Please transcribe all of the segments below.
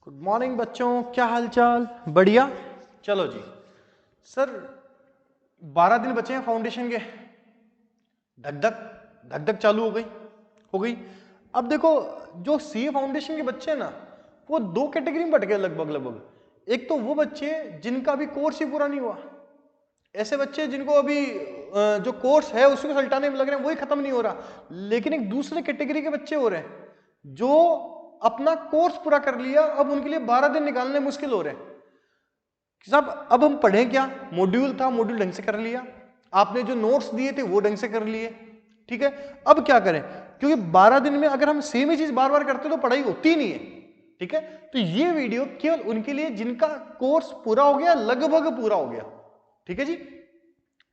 Good morning बच्चों, क्या हालचाल? बढ़िया। चलो जी सर, 12 दिन बचे हैं फाउंडेशन के। धक धक धक धक चालू हो गई। अब देखो, जो सीए फाउंडेशन के बच्चे हैं ना, वो दो कैटेगरी में बट गए लगभग। एक तो वो बच्चे जिनका अभी कोर्स ही पूरा नहीं हुआ, ऐसे बच्चे जिनको अभी जो कोर्स है उसको सल्टाने में लग रहे हैं, वही खत्म नहीं हो रहा। लेकिन एक दूसरे कैटेगरी के बच्चे हो रहे हैं जो अपना कोर्स पूरा कर लिया, अब उनके लिए 12 दिन निकालने मुश्किल हो रहे हैं। साहब अब हम पढ़ें क्या? मॉड्यूल था, मॉड्यूल ढंग से कर लिया, आपने जो नोट्स दिए थे वो ढंग से कर लिए, ठीक है। अब क्या करें? क्योंकि 12 दिन में अगर हम सेम ही चीज बार बार करते तो पढ़ाई होती नहीं है, ठीक है। तो ये वीडियो केवल उनके लिए जिनका कोर्स पूरा हो गया, लगभग पूरा हो गया, ठीक है जी।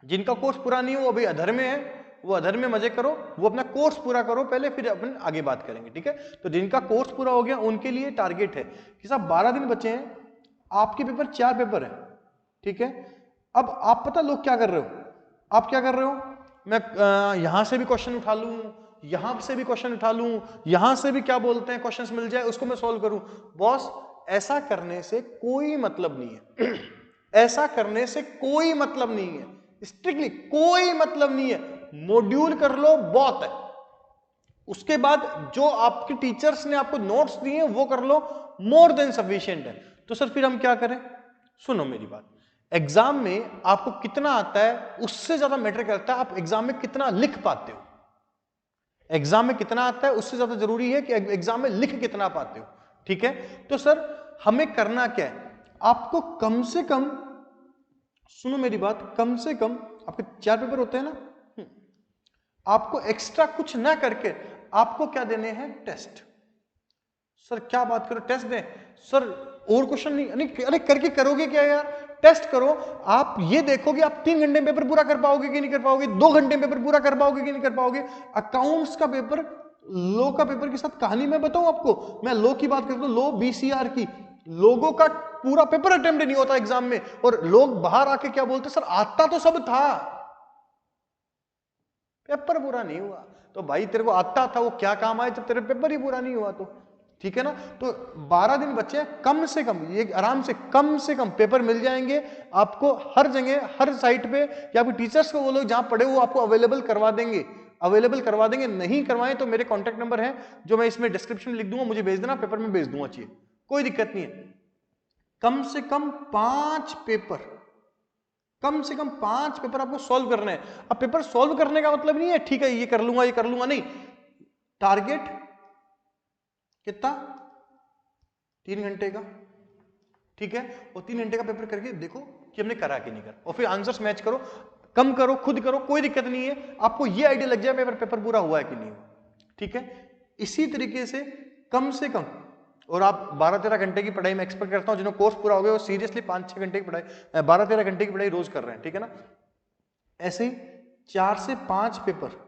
जिनका कोर्स पूरा नहीं हो, अभी अधर में है, वो अधर में मजे करो, वो अपना कोर्स पूरा करो पहले, फिर अपन आगे बात करेंगे, ठीक है। तो जिनका कोर्स पूरा हो गया उनके लिए टारगेट है कि साहब 12 दिन बचे हैं, आपके पेपर 4 पेपर है, ठीक है। अब आप पता लोग क्या कर रहे हो, आप क्या कर रहे हो, मैं यहां से भी क्वेश्चन उठा लूं, यहां से भी क्वेश्चन उठा लूं, यहां से भी क्या बोलते हैं क्वेश्चंस मिल जाए उसको मैं सॉल्व करूं। बॉस, ऐसा करने से कोई मतलब नहीं है ऐसा करने से कोई मतलब नहीं है, स्ट्रिक्टली कोई मतलब नहीं है। मॉड्यूल कर लो, बहुत है। उसके बाद जो आपके टीचर्स ने आपको नोट्स दिए हैं वो कर लो, मोर देन सफिशिएंट है। तो सर फिर हम क्या करें? सुनो मेरी बात, एग्जाम में आपको कितना आता है उससे ज्यादा मैटर करता है आप एग्जाम में कितना लिख पाते हो। एग्जाम में कितना आता है उससे ज्यादा जरूरी है कि एग्जाम में लिख कितना पाते हो, ठीक है। तो सर हमें करना क्या है? आपको कम से कम, सुनो मेरी बात, कम से कम आपके 4 पेपर होते हैं ना, आपको एक्स्ट्रा कुछ ना करके आपको क्या देने हैं? टेस्ट। सर क्या बात करो, टेस्ट दें? सर और क्वेश्चन नहीं, अरे करके करोगे क्या यार? टेस्ट करो। आप ये देखो कि आप 3 घंटे में पेपर पूरा कर पाओगे कि नहीं कर पाओगे, 2 घंटे में पेपर पूरा कर पाओगे कि नहीं कर पाओगे। अकाउंट्स का पेपर, लॉ का पेपर के साथ कहानी मैं बताऊं आपको, मैं लॉ की बात करता हूं, लॉ बीसीआर की, लोगों का पूरा पेपर अटेम्प्ट नहीं होता एग्जाम में, और लोग बाहर आके क्या बोलते, सर आता तो सब था, पेपर पूरा नहीं हुआ। तो भाई तेरे को आता था, वो क्या काम आया जब तेरे पेपर ही पूरा नहीं हुआ? तो ठीक है ना। तो 12 दिन बचे, कम से कम ये आराम से कम पेपर मिल जाएंगे आपको हर जगह, हर साइट पे, या आपके टीचर्स को वो लोग जहां पढ़े वो आपको अवेलेबल करवा देंगे। नहीं करवाएं तो मेरे कॉन्टेक्ट नंबर है जो मैं इसमें डिस्क्रिप्शन में लिख दूंगा, मुझे भेज देना, पेपर में भेज दूंगा, चाहिए कोई दिक्कत नहीं है। कम से कम 5 पेपर, कम से कम 5 पेपर आपको सॉल्व करने हैं। अब पेपर सॉल्व करने का मतलब नहीं है ठीक है ये कर लूंगा, नहीं। टारगेट कितना? 3 घंटे का, ठीक है। और 3 घंटे का पेपर करके देखो कि हमने करा कि नहीं करा, और फिर आंसर्स मैच करो, कम करो, खुद करो, कोई दिक्कत नहीं है। आपको ये आइडिया लग जाए पेपर पूरा हुआ है कि नहीं हुआ, ठीक है। इसी तरीके से कम से कम, और आप 12-13 घंटे की पढ़ाई मैं एक्सपेक्ट करता हूं, जिन्होंने कोर्स पूरा हो गया वो सीरियसली 5-6 घंटे की पढ़ाई, 12-13 घंटे की पढ़ाई रोज कर रहे हैं, ठीक है ना। ऐसे ही 4 से 5 पेपर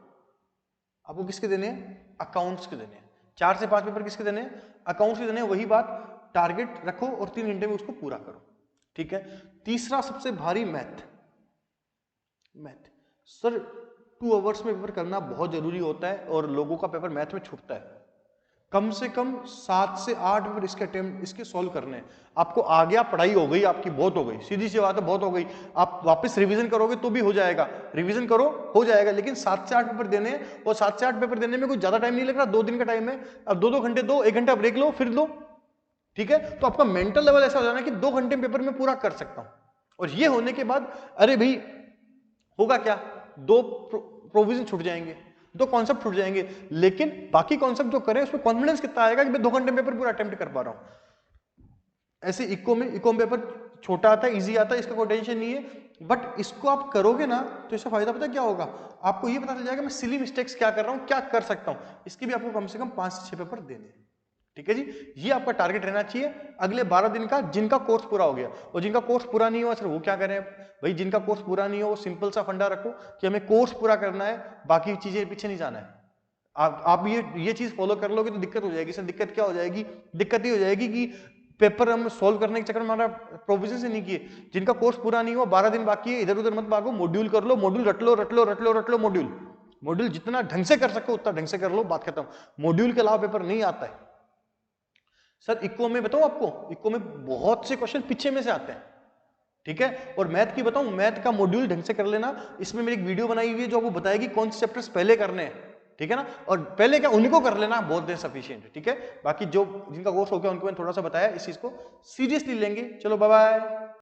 आपको किसके देने हैं? अकाउंट्स के देने हैं। 4 से 5 पेपर किसके देने हैं? अकाउंट्स के देने हैं। वही बात, टारगेट रखो और 3 घंटे में उसको पूरा करो, ठीक है। तीसरा सबसे भारी, मैथ। सर 2 आवर्स में पेपर करना बहुत जरूरी होता है, और लोगों का पेपर मैथ में छूटता है। कम से कम 7 से 8 पेपर इसके अटेम्प्ट, इसके सॉल्व करने हैं। आपको आ गया, पढ़ाई हो गई आपकी, बहुत हो गई, सीधी सी बात है, बहुत हो गई। आप वापस रिवीजन करोगे तो भी हो जाएगा, रिवीजन करो हो जाएगा, लेकिन 7 से 8 पेपर देने हैं, और 7 से 8 पेपर देने में कोई ज्यादा टाइम नहीं लग रहा, 2 दिन का टाइम है। अब 2-2 घंटे दो, 1 घंटा ब्रेक लो, फिर दो, ठीक है। तो आपका मेंटल लेवल ऐसा हो जाना कि 2 घंटे पेपर में पूरा कर सकता हूं। और ये होने के बाद अरे भाई होगा क्या, 2 प्रोविजन छूट जाएंगे, 2 कॉन्सेप्ट छूट जाएंगे, लेकिन बाकी कॉन्सेप्ट जो करें उसमें कॉन्फिडेंस कितना आएगा कि मैं 2 घंटे में पेपर पूरा अटेम्प्ट कर पा रहा हूं। ऐसे इको में पेपर छोटा आता है, इजी आता है, इसका कोई टेंशन नहीं है। बट इसको आप करोगे ना तो इसका फायदा पता क्या होगा? आपको ये पता चल जाएगा मैं सिली मिस्टेक्स क्या कर रहा हूं, क्या कर सकता हूं। इसके भी आपको कम से कम 5 से 6 पेपर देने हैं, ठीक है जी। ये आपका टारगेट रहना चाहिए अगले 12 दिन का, जिनका कोर्स पूरा हो गया। और जिनका कोर्स पूरा नहीं हुआ सर वो क्या करें? भाई जिनका कोर्स पूरा नहीं हो वो सिंपल सा फंडा रखो कि हमें कोर्स पूरा करना है, बाकी चीजें पीछे नहीं जाना है। आप ये चीज फॉलो कर लोगे तो दिक्कत हो जाएगी। सर दिक्कत क्या हो जाएगी? दिक्कत ये हो जाएगी कि पेपर हम सॉल्व करने के चक्कर में हमारा प्रोविजन से नहीं किए। जिनका कोर्स पूरा नहीं हुआ, 12 दिन बाकी है, इधर उधर मत भागो, मॉड्यूल कर लो, मॉड्यूल रट लो, मॉड्यूल जितना ढंग से कर सको उतना ढंग से कर लो, बात खत्म। मॉड्यूल के अलावा पेपर नहीं आता है। सर इको में बताऊं आपको, इको में बहुत से क्वेश्चन पीछे में से आते हैं, ठीक है। और मैथ की बताऊं, मैथ का मॉड्यूल ढंग से कर लेना, इसमें मेरी एक वीडियो बनाई हुई है जो आपको बताएगी कौन से चैप्टर्स पहले करने हैं, ठीक है ना। और पहले क्या उन्हीं को कर लेना, बहुत देर सफिशिएंट, ठीक है। बाकी जो जिनका कोर्स हो गया उनको मैंने थोड़ा सा बताया, इस चीज को सीरियसली लेंगे। चलो बाय बाय।